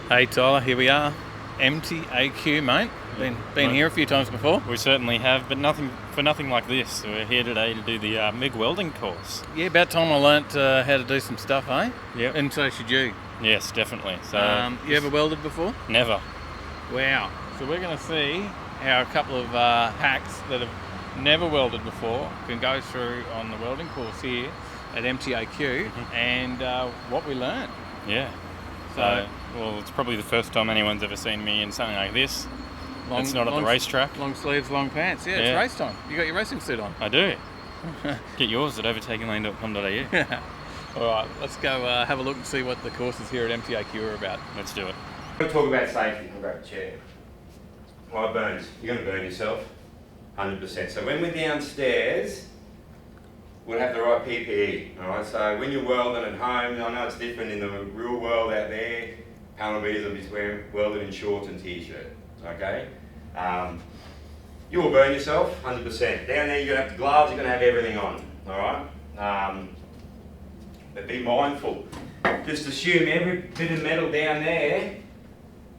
Hey Tyler, here we are. MTAQ, mate. Been here a few times before. We certainly have, but nothing like this. So we're here today to do the MIG welding course. Yeah, about time I learnt how to do some stuff, eh? Yep. And so should you. Yes, definitely. So you ever welded before? Never. Wow. So we're going to see how a couple of hacks that have never welded before can go through on the welding course here at MTAQ and what we learn. Yeah. So, well, it's probably the first time anyone's ever seen me in something like this. It's not at the racetrack. Long sleeves, long pants. Yeah, it's race time. You got your racing suit on. I do. Get yours at overtakinglane.com.au. All right, let's go have a look and see what the courses here at MTAQ are about. Let's do it. We're going to talk about safety. I'll grab a chair. Well, burns. You're going to burn yourself, 100%. So when we're downstairs, we'll have the right PPE. All right. So when you're welding at home, I know it's different in the real world out there. Panel beaters will be welding in shorts and t-shirt. Okay. You will burn yourself, 100%. Down there, you're going to have the gloves. You're going to have everything on. All right. But be mindful. Just assume every bit of metal down there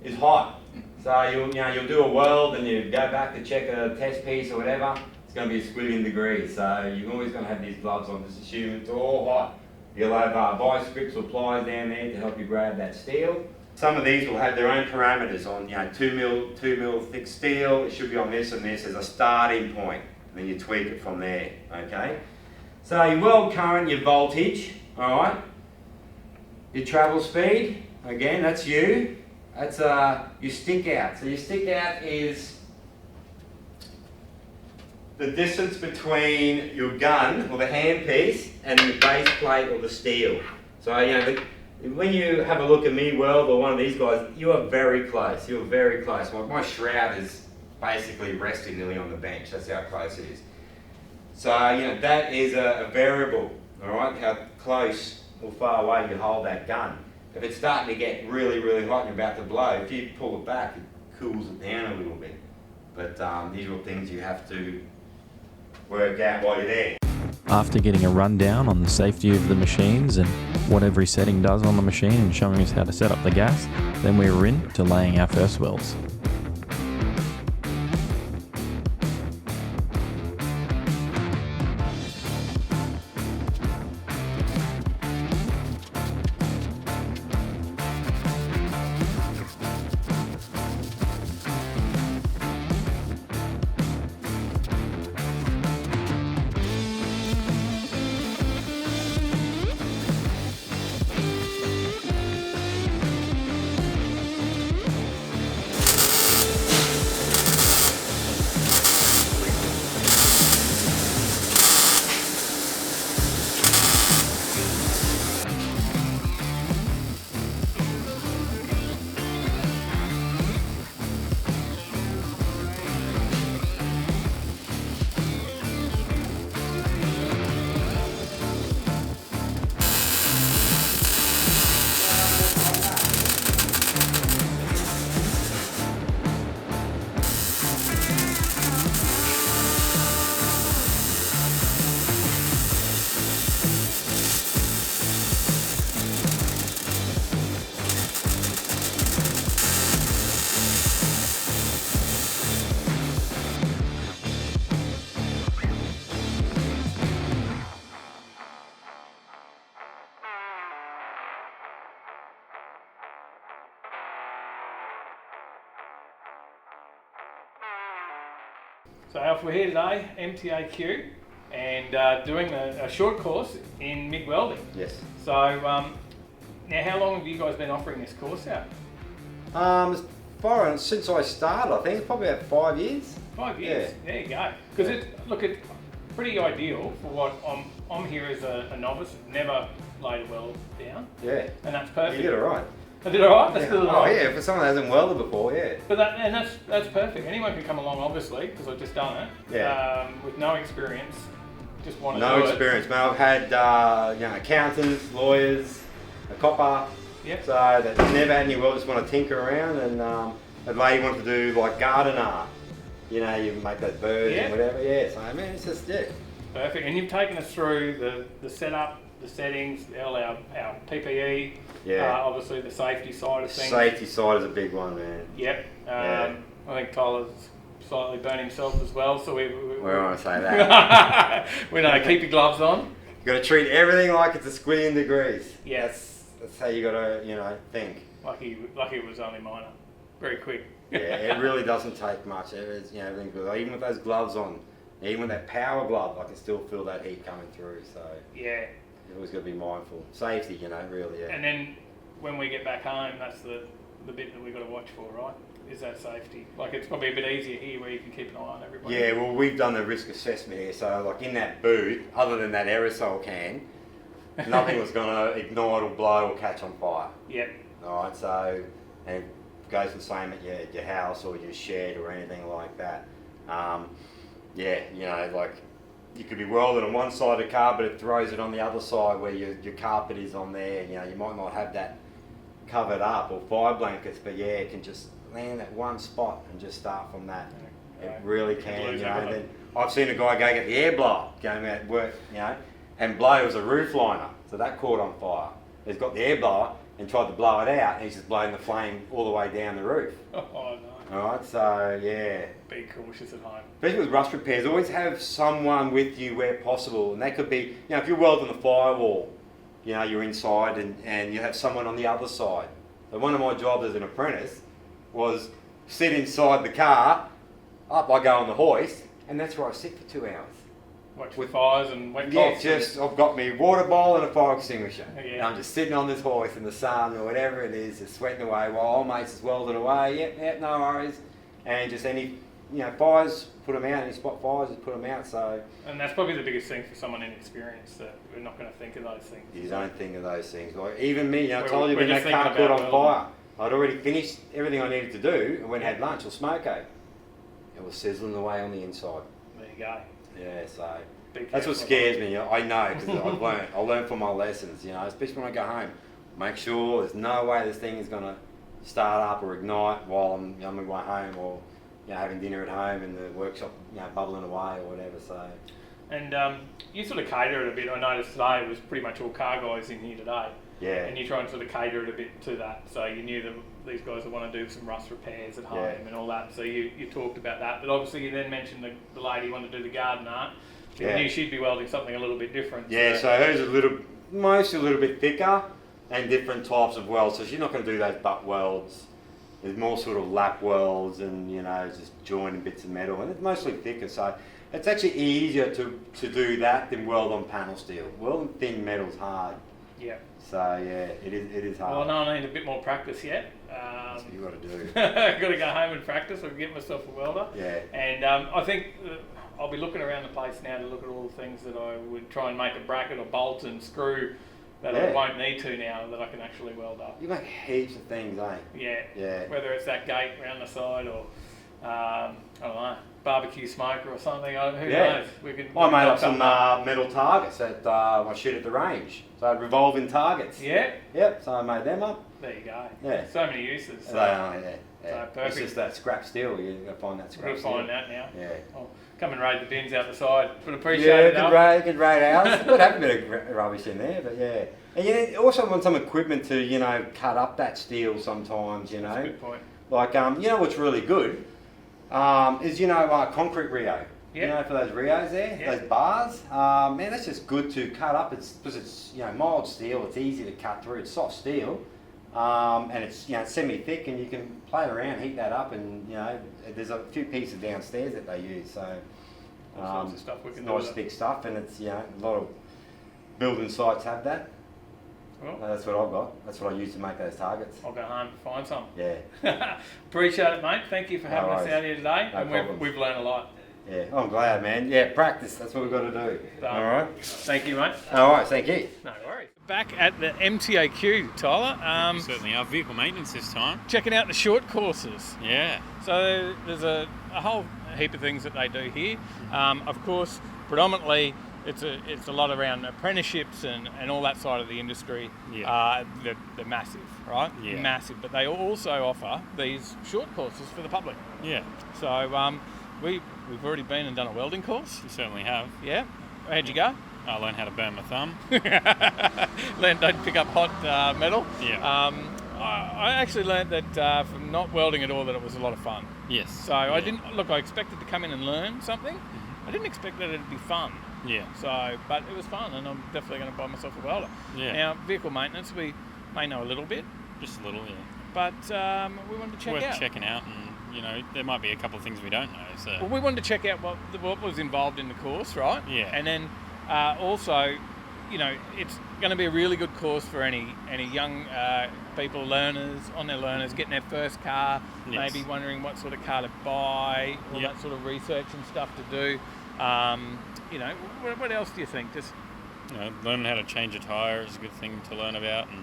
is hot. So you'll do a weld and you go back to check a test piece or whatever. It's going to be a squillion degrees. So you're always going to have these gloves on. Just assume it's all hot. You'll have vice grips or pliers down there to help you grab that steel. Some of these will have their own parameters on, 2 mil thick steel. It should be on this and this as a starting point. And then you tweak it from there. Okay. So your weld current, your voltage. All right. Your travel speed, again, that's you. That's your stick out. So your stick out is the distance between your gun or the handpiece and the base plate or the steel. So when you have a look at me weld or one of these guys, you are very close. You're very close. My shroud is basically resting nearly on the bench. That's how close it is. So that is a variable. All right, how close or far away you hold that gun. If it's starting to get really, really hot and you're about to blow, if you pull it back, it cools it down a little bit. But these are things you have to work out while you're there. After getting a rundown on the safety of the machines and what every setting does on the machine and showing us how to set up the gas, then we were in to laying our first welds. So Alf, we're here today, MTAQ, and doing a short course in MIG welding. Yes. So now how long have you guys been offering this course out? Since I started, I think it's probably about 5 years. 5 years. Yeah. There you go. Because it's pretty ideal for what I'm here as a novice, never laid a weld down. Yeah. And that's perfect. You did it right. I did it right. That's good. Oh yeah, for someone that hasn't welded before, yeah. But that's perfect. Anyone can come along, obviously, because I've just done it. Yeah. With no experience, just want to do it. No experience, man. I've had accountants, lawyers, a copper. Yep. So they never had any welders want to tinker around, and a lady wanted to do like garden art. You know, you make those birds and whatever. Yeah, so I mean, it's just Perfect. And you've taken us through the setup, the settings, our PPE, obviously the safety side of things. Safety side is a big one, man. Yep. I think Tyler's slightly burnt himself as well, so we don't want to say that. we know, keep your gloves on. You got to treat everything like it's a squillion degrees. Yes. That's how you got to, think. Lucky it was only minor. Very quick. Yeah, it really doesn't take much. It's, everything's good. Even with those gloves on, even with that power glove, I can still feel that heat coming through. So yeah, you always got to be mindful. Safety, really. Yeah. And then when we get back home, that's the bit that we've got to watch for, right? Is that safety? Like, it's probably a bit easier here where you can keep an eye on everybody. Yeah, well, we've done the risk assessment here. So, like in that boot, other than that aerosol can, nothing was going to ignite or blow or catch on fire. Yep. All right, so and it goes the same at your house or your shed or anything like that. Like you could be welding on one side of the car, but it throws it on the other side where your carpet is on there. You might not have that covered up or fire blankets, but it can just land at one spot and just start from that. It really can, And then I've seen a guy go get the air blower, going out to work, and blow. It was a roof liner, so that caught on fire. He's got the air blower and tried to blow it out, and he's just blowing the flame all the way down the roof. Oh no. Alright, so Be cautious at home. Especially with rust repairs, always have someone with you where possible, and that could be, if you're welding the firewall, you're inside and you have someone on the other side. So one of my jobs as an apprentice was sit inside the car, up I go on the hoist, and that's where I sit for 2 hours. Watch with fires and wet I've got me water bowl and a fire extinguisher. Yeah. And I'm just sitting on this hoist in the sun or whatever it is, just sweating away while old mates is welding away. Yep, no worries. And just any, fires, put them out. Any spot fires, just put them out. So. And that's probably the biggest thing for someone inexperienced, that we're not going to think of those things. You don't think of those things. Like even me, I told you we're when that just car thinking caught on about fire, I'd already finished everything I needed to do and went and had lunch or smoko. It was sizzling away on the inside. There you go. Yeah, so. Be That's what careful. scares me. I know because I learned from my lessons. Especially when I go home, make sure there's no way this thing is going to start up or ignite while I'm on my way home, or having dinner at home in the workshop, bubbling away or whatever. So. And you sort of cater it a bit. I noticed today it was pretty much all car guys in here today. Yeah. And you try and sort of cater it a bit to that. So you knew that these guys would want to do some rust repairs at home and all that. So you talked about that. But obviously you then mentioned the lady wanted to do the garden art. You knew she'd be welding something a little bit different. Yeah, so hers mostly a little bit thicker and different types of welds. So she's not going to do those butt welds. There's more sort of lap welds and, just joining bits of metal. And it's mostly thicker. So it's actually easier to do that than weld on panel steel. Welding thin metal's hard. Yeah. So it is hard. Well, no, I need a bit more practice yet. That's what you got to do. I've got to go home and practice or get myself a welder. Yeah. And I think I'll be looking around the place now to look at all the things that I would try and make a bracket or bolt and screw that I won't need to now, that I can actually weld up. You make heaps of things, eh? Yeah. Yeah. Whether it's that gate around the side or, I don't know, barbecue smoker or something. Who knows? I made up some metal targets that I shoot at the range. So revolving targets. Yeah? Yep, so I made them up. There you go. Yeah. So many uses. So. So perfect. It's just that scrap steel. You've got to find that scrap We'll steel. find that now. Yeah. I'll come and raid the bins out the side. Would appreciate it. Good raid ours. Would have a bit of rubbish in there, but yeah. And you also want some equipment to, cut up that steel sometimes, That's a good point. Like, what's really good is, concrete Rio. Yep. For those Rios there, those bars. Man, that's just good to cut up. It's because it's, mild steel. It's easy to cut through. It's soft steel. And it's semi-thick, and you can play around, heat that up, and there's a few pieces downstairs that they use. So all sorts of stuff we can do. Nice thick stuff, and it's a lot of building sites have that. Well, that's what I've got. That's what I use to make those targets. I'll go home and find some. Yeah. Appreciate it, mate. Thank you for having us out here today, No and problems. we've learned a lot. Yeah, I'm glad, man. Yeah, practice. That's what we've got to do. All right. Thank you, mate. All right. Thank you. No worries. Back at the MTAQ, Tyler. Certainly our vehicle maintenance this time. Checking out the short courses. Yeah. So there's a whole heap of things that they do here. Of course, predominantly it's a lot around apprenticeships and all that side of the industry. Yeah. They're massive, right? Yeah. Massive. But they also offer these short courses for the public. Yeah, So we've already been and done a welding course. you certainly have. Yeah. How'd you go? I learned how to burn my thumb. Don't pick up hot metal. Yeah. I actually learned that from not welding at all that it was a lot of fun. Yes. So I didn't look. I expected to come in and learn something. I didn't expect that it'd be fun. Yeah. So, but it was fun, and I'm definitely going to buy myself a welder. Yeah. Now, vehicle maintenance, we may know a little bit, Just a little, yeah. but we wanted to check Worth out. checking out, and you know, there might be a couple of things we don't know. So. Well, we wanted to check out what was involved in the course, right? Yeah. And then also, you know, it's going to be a really good course for any young people, learners, getting their first car, Yes. maybe wondering what sort of car to buy, all Yep. that sort of research and stuff to do. You know, what else do you think? Just You know, learning how to change a tyre is a good thing to learn about, and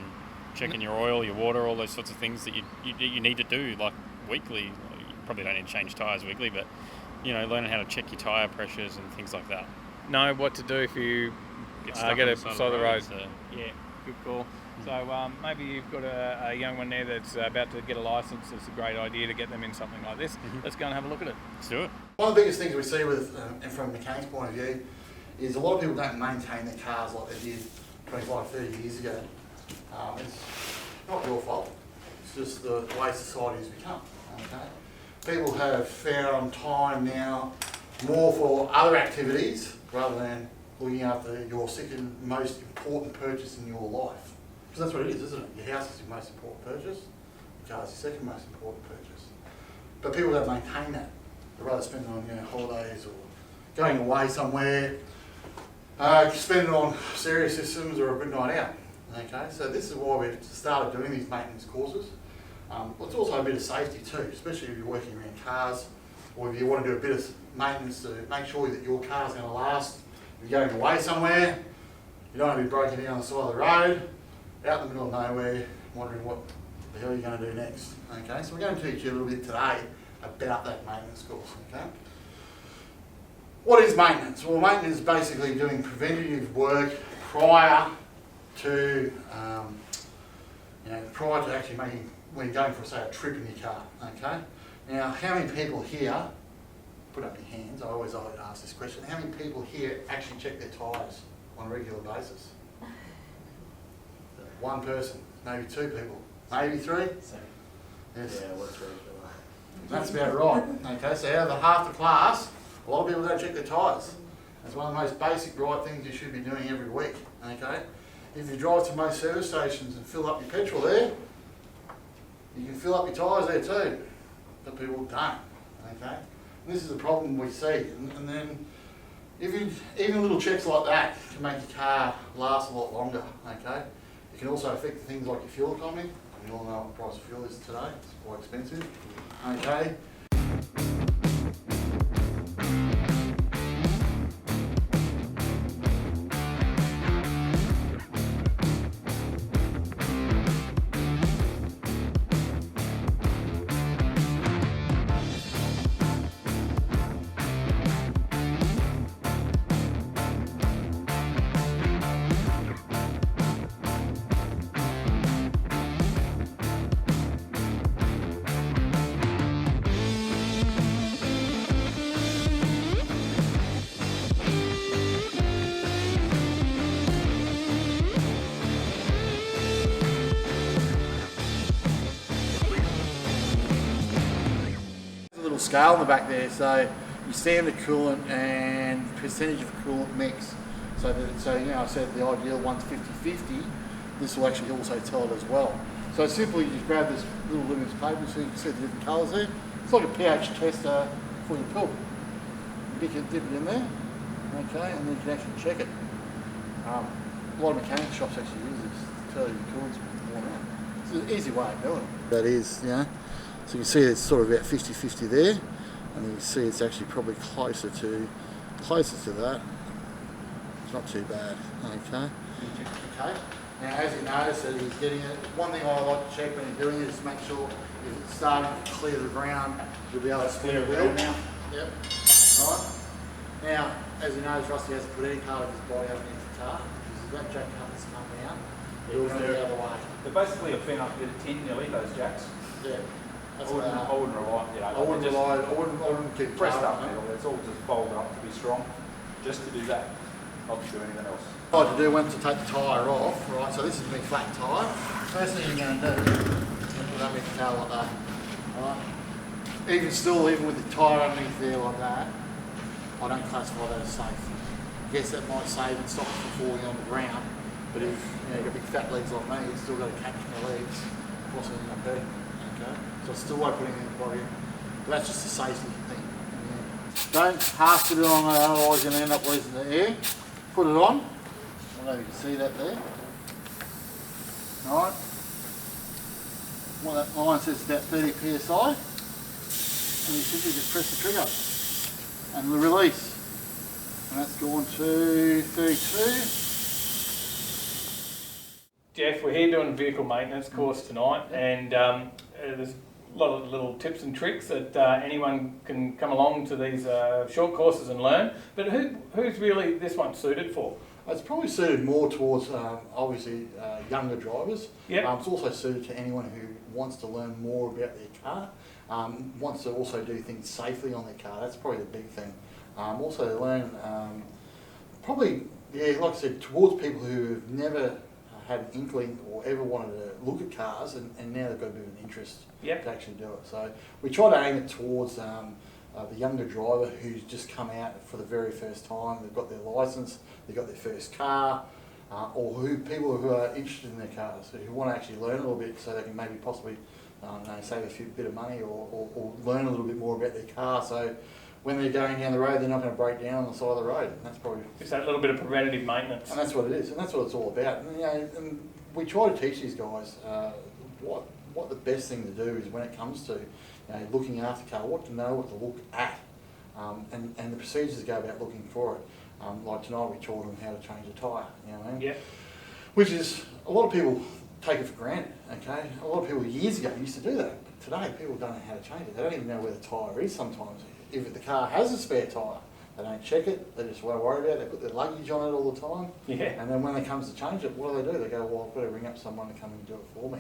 checking your oil, your water, all those sorts of things that you need to do like weekly. You probably don't need to change tyres weekly, but you know, learning how to check your tyre pressures and things like that. know what to do if you stuck get on a the side side of the road. so- Yeah, good call. So maybe you've got a young one there that's about to get a licence. It's a great idea to get them in something like this. Let's go and have a look at it. Let's do it. One of the biggest things we see with, and from a mechanic's point of view, is a lot of people don't maintain their cars like they did 25, 30 years ago. It's not your fault, it's just the way society has become, okay? People have found time now more for other activities rather than looking after your second most important purchase in your life. Because that's what it is, isn't it? Your house is your most important purchase, your car is your second most important purchase. But people don't maintain that. They'd rather spend it on holidays or going away somewhere, spend it on serious systems or a good night out. Okay, so this is why we've started doing these maintenance courses. It's also a bit of safety too, especially if you're working around cars or if you want to do a bit of maintenance to make sure that your car's going to last. If you're going away somewhere, you don't want to be broken down on the side of the road, out in the middle of nowhere, wondering what the hell you're going to do next. Okay, so we're going to teach you a little bit today about that maintenance course. Okay. What is maintenance? Well, maintenance is basically doing preventative work prior to actually making, when you're going for, say, a trip in your car. Okay. Now, how many people here, put up your hands, I always like to ask this question, how many people here actually check their tyres on a regular basis? One person, maybe two people, maybe three? Yes. Yeah, what's regular? That's about right. Okay, so out of the half the class, a lot of people don't check their tyres. That's one of the most basic right things you should be doing every week. Okay, if you drive to most service stations and fill up your petrol there, you can fill up your tyres there too, but people don't. Okay, and this is a problem we see. And then, even little checks like that can make your car last a lot longer. Okay, it can also affect things like your fuel economy. We all know what the price of fuel is today. It's quite expensive. Okay. Little scale in the back there, so you standard coolant and percentage of coolant mix. So I said the ideal one's 50-50. This will actually also tell it as well. So simply you just grab this little luminous paper so you can see the different colours there. It's like a pH tester for your pill. You dip it in there, okay, and then you can actually check it. A lot of mechanic shops actually use this to tell you the coolant's worn out. It's an easy way of doing it. That is, so you can see it's sort of about 50-50 there, and you can see it's actually probably closer to that. It's not too bad. Okay. Okay. Now, as you notice that he's getting it, one thing I like to check when you're doing it is make sure if it's starting to clear the ground, you'll be able to spin the wheel. now. Yep. Right. Now, as you know, Rusty hasn't put any car of his body underneath the car. Because that jack up has come down, he'll go the other way. They're basically a fin up to 10 nearly, those jacks. Yeah. That's I wouldn't rely, you know. I wouldn't keep pressed car up on it. metal. It's all just folded up to be strong, just to do that, not to do anything else. What I like to do once to take the tyre off, right, so this is a big flat tyre. First thing you're going to do is put it underneath the car like that, right? Even still, even with the tyre underneath there like that, I don't classify that as safe. Yes, that might save and stop it from falling on the ground, but if you've got big fat legs like me, you've still got to catch my legs, possibly end up dead, okay? So I still won't put anything in the body, but that's just a safety thing. Yeah. Don't half put it on there, otherwise you're going to end up losing the air. Put it on. I don't know if you can see that there. Alright. Well, that line says about 30 psi. And you simply just press the trigger and the release. And that's gone to 32. Jeff, we're here doing a vehicle maintenance course tonight, and there's a lot of little tips and tricks that anyone can come along to these short courses and learn. But who's really this one suited for? It's probably suited more towards, obviously, younger drivers. Yep. It's also suited to anyone who wants to learn more about their car, wants to also do things safely on their car. That's probably the big thing. Also to learn, probably, yeah, like I said, towards people who have never had an inkling or ever wanted to look at cars, and now they've got a bit of an interest to actually do it. So we try to aim it towards the younger driver who's just come out for the very first time. They've got their licence, they've got their first car, or people who are interested in their cars, who want to actually learn a little bit so they can maybe possibly save a bit of money or learn a little bit more about their car. So when they're going down the road, they're not going to break down on the side of the road. And that's probably just that little bit of preventative maintenance. And that's what it is, and that's what it's all about. And, and we try to teach these guys what the best thing to do is when it comes to looking after the car, what to know, what to look at, and the procedures to go about looking for it. Like tonight we taught them how to change a tyre, you know what I mean? Yeah. Which is, a lot of people take it for granted, okay? A lot of people years ago used to do that, but today people don't know how to change it. They don't even know where the tyre is sometimes. If the car has a spare tyre, they don't check it, they just won't worry about it, they put their luggage on it all the time. Yeah. And then when it comes to change it, what do? They go, well, I've got to ring up someone to come and do it for me.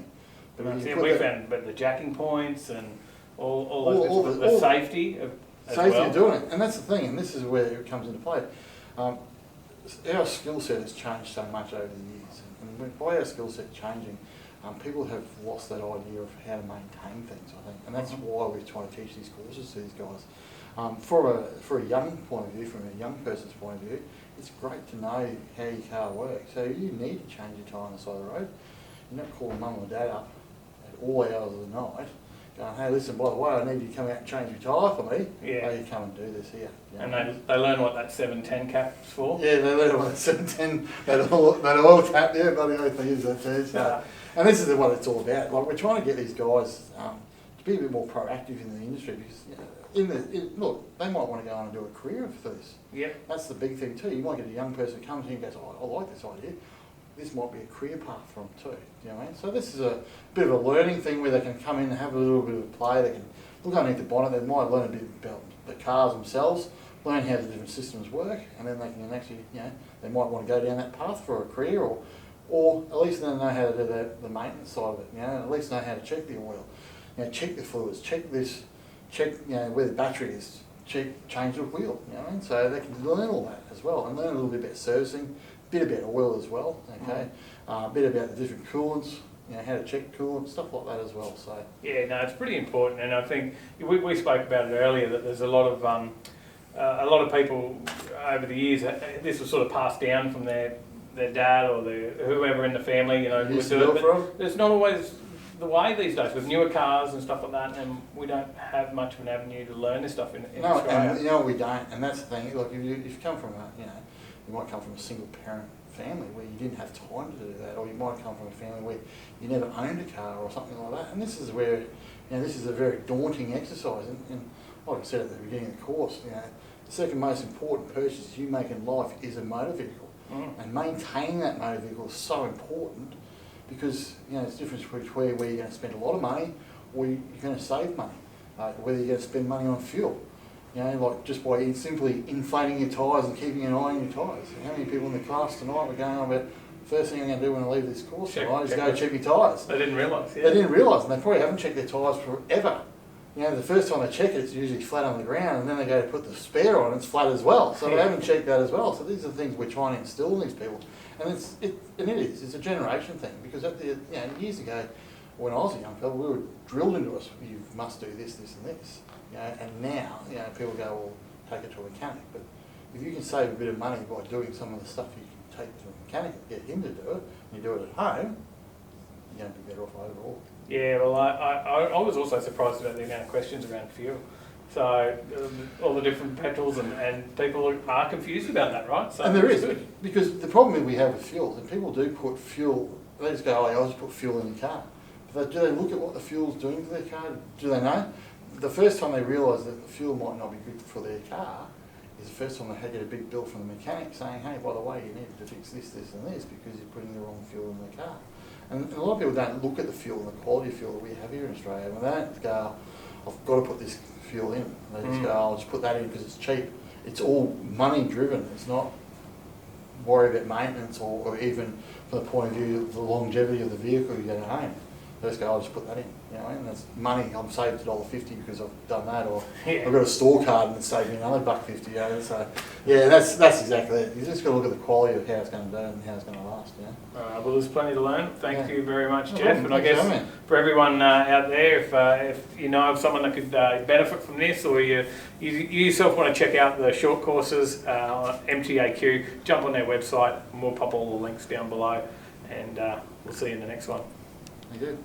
But we found the jacking points and all the safety of of doing it, and that's the thing, and this is where it comes into play. Our skill set has changed so much over the years, and by our skill set changing, people have lost that idea of how to maintain things, I think, and that's why we're trying to teach these courses to these guys. For a young point of view, from a young person's point of view, it's great to know how your car works. So you need to change your tyre on the side of the road. You're not calling mum or dad up at all hours of the night going, hey, listen, by the way, I need you to come out and change your tyre for me. Yeah. Oh, you come and do this here. You know? And they learn what that 710 cap's for. Yeah, they learn what that 710, that oil tap, yeah, bloody oath they use that too. So, and this is what it's all about. Like, we're trying to get these guys to be a bit more proactive in the industry, because look, they might want to go on and do a career for this. Yeah. That's the big thing too. You might get a young person who comes in and goes, oh, I like this idea. This might be a career path for them too. You know what I mean? So this is a bit of a learning thing where they can come in and have a little bit of play. They can look underneath the bonnet. They might learn a bit about the cars themselves, learn how the different systems work, and then they can actually, they might want to go down that path for a career, or at least they know how to do the maintenance side of it. And at least know how to check the oil, check the fluids, check this, check where the battery is, change the wheel. You know what I mean? So they can learn all that as well, and learn a little bit about servicing. Bit about oil as well, okay. A bit about the different coolants, how to check coolant, stuff like that as well. So yeah, no, it's pretty important, and I think we spoke about it earlier that there's a lot of people over the years. This was sort of passed down from their dad or whoever in the family, would do it. But it's not always the way these days with newer cars and stuff like that, and we don't have much of an avenue to learn this stuff in Australia. And we don't, and that's the thing. Like if you come from you might come from a single parent family where you didn't have time to do that, or you might come from a family where you never owned a car or something like that. And this is where, this is a very daunting exercise. And like I said at the beginning of the course, the second most important purchase you make in life is a motor vehicle. And maintaining that motor vehicle is so important because, there's a difference between where you're going to spend a lot of money or you're going to save money, whether you're going to spend money on fuel. You know, like just by simply inflating your tyres and keeping an eye on your tyres. How many people in the class tonight were going on about, first thing I'm going to do when I leave this course tonight is go check my tyres. They didn't realise, They didn't realise, and they probably haven't checked their tyres forever. You know, the first time they check it, it's usually flat on the ground, and then they go to put the spare on, it's flat as well. So they haven't checked that as well. So these are things we're trying to instill in these people, and it's a generation thing. Because years ago, when I was a young fella, we were drilled into us: you must do this, this, and this. You know, and now, people go, well, take it to a mechanic. But if you can save a bit of money by doing some of the stuff you can take to a mechanic and get him to do it, and you do it at home, you're going to be better off overall. Yeah, well, I was also surprised about the amount of questions around fuel. So all the different petrols and people are confused about that, right? So and there is, because the problem we have with fuel, and people do put fuel, they just go, I'll just put fuel in the car. But do they look at what the fuel's doing to their car? Do they know? The first time they realise that the fuel might not be good for their car is the first time they had to get a big bill from the mechanic saying, hey, by the way, you need to fix this, this and this because you're putting the wrong fuel in the car. And a lot of people don't look at the fuel and the quality of fuel that we have here in Australia. And they don't go, I've got to put this fuel in. They just go, I'll just put that in because it's cheap. It's all money driven. It's not worry about maintenance or even from the point of view of the longevity of the vehicle you get at home. They just go, I'll just put that in. And that's money. I'm saved $1.50 because I've done that, or I've got a store card and it's saved me another $1.50. So that's exactly it. You just got to look at the quality of how it's going to do and how it's going to last. Well, there's plenty to learn. Thank you very much, Jeff. And I Thanks, guess for everyone out there, if you know of someone that could benefit from this, or you yourself want to check out the short courses, MTAQ, jump on their website, and we'll pop all the links down below. And we'll see you in the next one. Thank you.